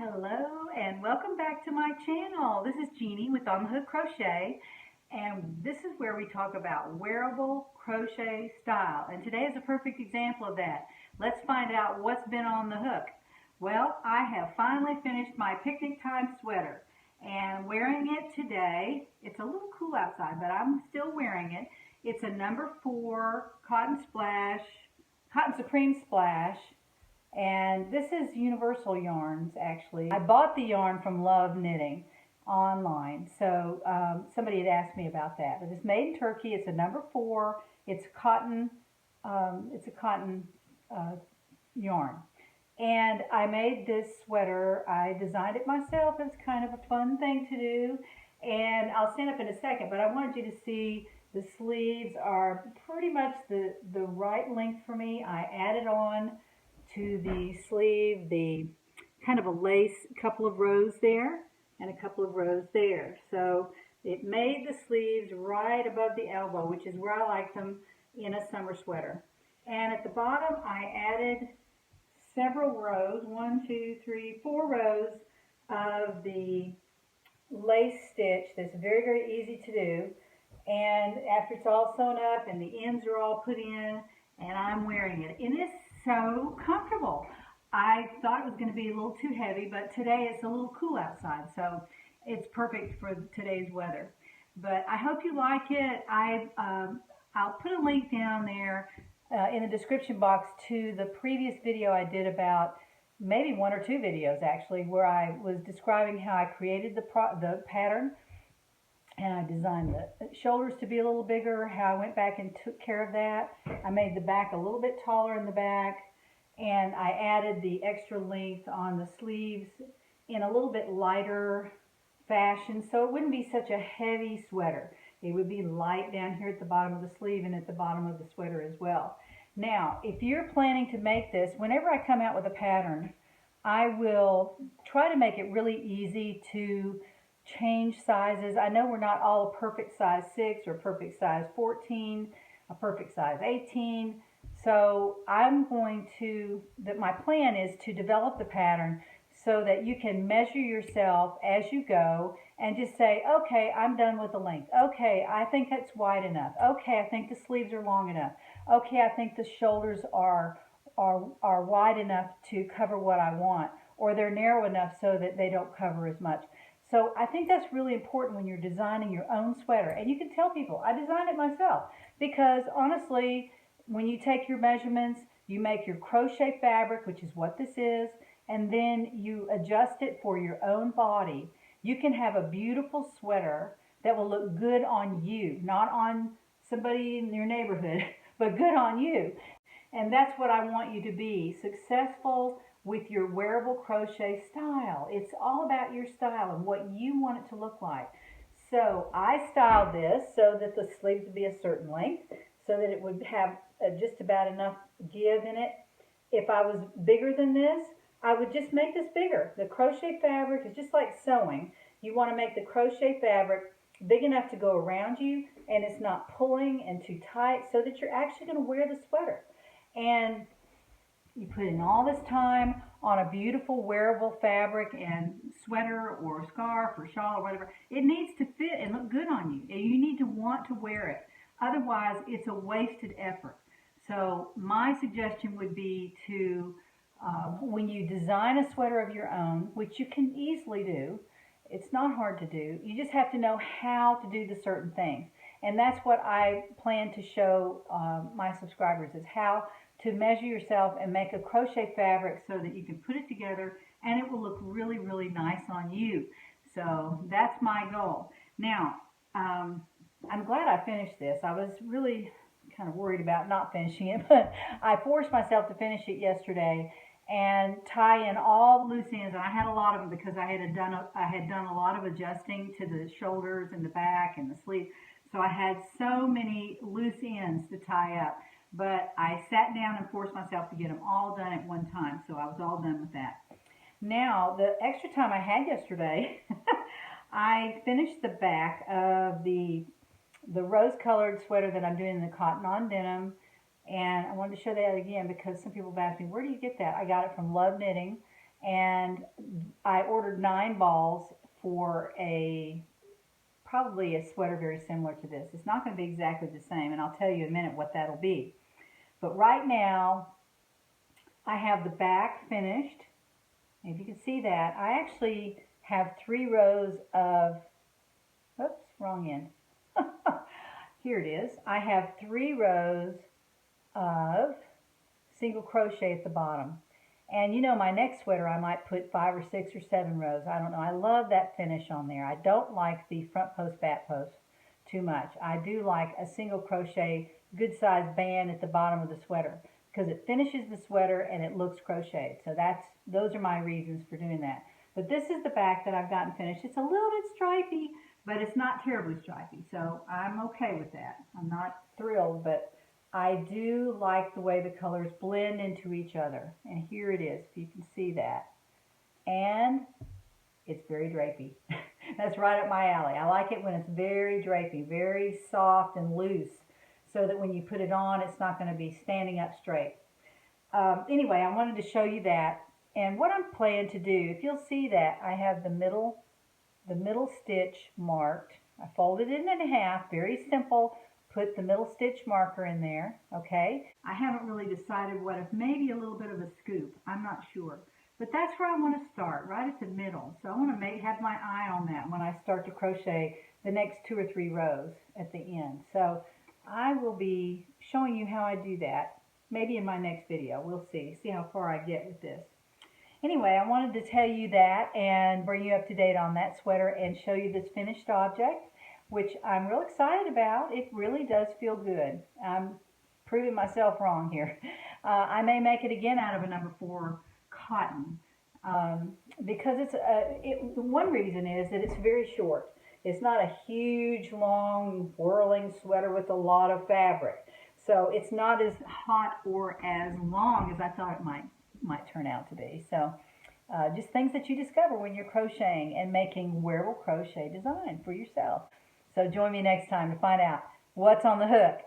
Hello and welcome back to my channel. This is Jeannie with On the Hook Crochet, and this is where we talk about wearable crochet style, and today is a perfect example of that. Let's find out what's been on the hook. Well, I have finally finished my Picnictime Sweater and wearing it today. It's a little cool outside, but I'm still wearing it. It's a number 4 cotton supreme splash. And this is universal yarns, actually. I bought the yarn from Love Knitting online, so somebody had asked me about that. But it's made in Turkey. It's a number 4. It's cotton. It's a cotton yarn. And I made this sweater. I designed it myself. It's kind of a fun thing to do. And I'll stand up in a second, but I wanted you to see the sleeves are pretty much the right length for me. I added on to the sleeve the kind of a lace, couple of rows there and a couple of rows there. So it made the sleeves right above the elbow, which is where I like them in a summer sweater. And at the bottom I added several rows, 4 rows of the lace stitch that's very, very easy to do. And after it's all sewn up and the ends are all put in, and I'm wearing it, and it's so comfortable. I thought it was going to be a little too heavy, but today it's a little cool outside, so it's perfect for today's weather. But I hope you like it. I'll put a link down there in the description box to the previous video I did about, maybe 1 or 2 videos actually, where I was describing how I created the pattern. And I designed the shoulders to be a little bigger, how I went back and took care of that. I made the back a little bit taller in the back, and I added the extra length on the sleeves in a little bit lighter fashion, so it wouldn't be such a heavy sweater. It would be light down here at the bottom of the sleeve and at the bottom of the sweater as well. Now, if you're planning to make this, whenever I come out with a pattern, I will try to make it really easy to change sizes. I know we're not all a perfect size 6 or perfect size 14, a perfect size 18. So my plan is to develop the pattern so that you can measure yourself as you go and just say, okay, I'm done with the length. Okay, I think that's wide enough. Okay, I think the sleeves are long enough. Okay, I think the shoulders are wide enough to cover what I want, or they're narrow enough so that they don't cover as much. So I think that's really important when you're designing your own sweater. And you can tell people, I designed it myself. Because honestly, when you take your measurements, you make your crochet fabric, which is what this is, and then you adjust it for your own body. You can have a beautiful sweater that will look good on you, not on somebody in your neighborhood, but good on you. And that's what I want you to be, successful with your wearable crochet style. It's all about your style and what you want it to look like. So I styled this so that the sleeves would be a certain length, so that it would have just about enough give in it. If I was bigger than this, I would just make this bigger. The crochet fabric is just like sewing. You want to make the crochet fabric big enough to go around you, and it's not pulling and too tight, so that you're actually going to wear the sweater. And you put in all this time on a beautiful wearable fabric and sweater or scarf or shawl or whatever. It needs to fit and look good on you. And you need to want to wear it. Otherwise, it's a wasted effort. So my suggestion would be to, when you design a sweater of your own, which you can easily do, it's not hard to do. You just have to know how to do the certain things. And that's what I plan to show my subscribers, is how to measure yourself and make a crochet fabric so that you can put it together and it will look really, really nice on you. So that's my goal. Now, I'm glad I finished this. I was really kind of worried about not finishing it, but I forced myself to finish it yesterday and tie in all the loose ends. And I had a lot of them because I had done a lot of adjusting to the shoulders and the back and the sleeve. So I had so many loose ends to tie up. But I sat down and forced myself to get them all done at one time, so I was all done with that. Now, the extra time I had yesterday, I finished the back of the rose-colored sweater that I'm doing in the cotton on denim, and I wanted to show that again because some people have asked me, where do you get that? I got it from Love Knitting, and I ordered 9 balls for probably a sweater very similar to this. It's not going to be exactly the same, and I'll tell you in a minute what that'll be. But right now, I have the back finished. If you can see that, I actually have 3 rows of, oops, wrong end. Here it is. I have 3 rows of single crochet at the bottom. And you know, my next sweater I might put 5 or 6 or 7 rows. I don't know. I love that finish on there. I don't like the front post, back post too much. I do like a single crochet, good size band at the bottom of the sweater because it finishes the sweater and it looks crocheted. So those are my reasons for doing that. But this is the back that I've gotten finished. It's a little bit stripy, but it's not terribly stripy. So I'm okay with that. I'm not thrilled, but I do like the way the colors blend into each other. And here it is, if you can see that. And it's very drapey. That's right up my alley. I like it when it's very drapey, very soft and loose, so that when you put it on, it's not going to be standing up straight. Anyway, I wanted to show you that. And what I'm planning to do, if you'll see that, I have the middle stitch marked. I folded it in half, very simple. Put the middle stitch marker in there, okay? I haven't really decided what, if maybe a little bit of a scoop, I'm not sure. But that's where I want to start, right at the middle. So I want to have my eye on that when I start to crochet the next 2 or 3 rows at the end. So I will be showing you how I do that, maybe in my next video. We'll see how far I get with this. Anyway, I wanted to tell you that and bring you up to date on that sweater and show you this finished object, which I'm real excited about. It really does feel good. I'm proving myself wrong here. I may make it again out of a number 4 cotton because one reason is that it's very short. It's not a huge, long, whirling sweater with a lot of fabric. So it's not as hot or as long as I thought it might turn out to be. So just things that you discover when you're crocheting and making wearable crochet design for yourself. So join me next time to find out what's on the hook.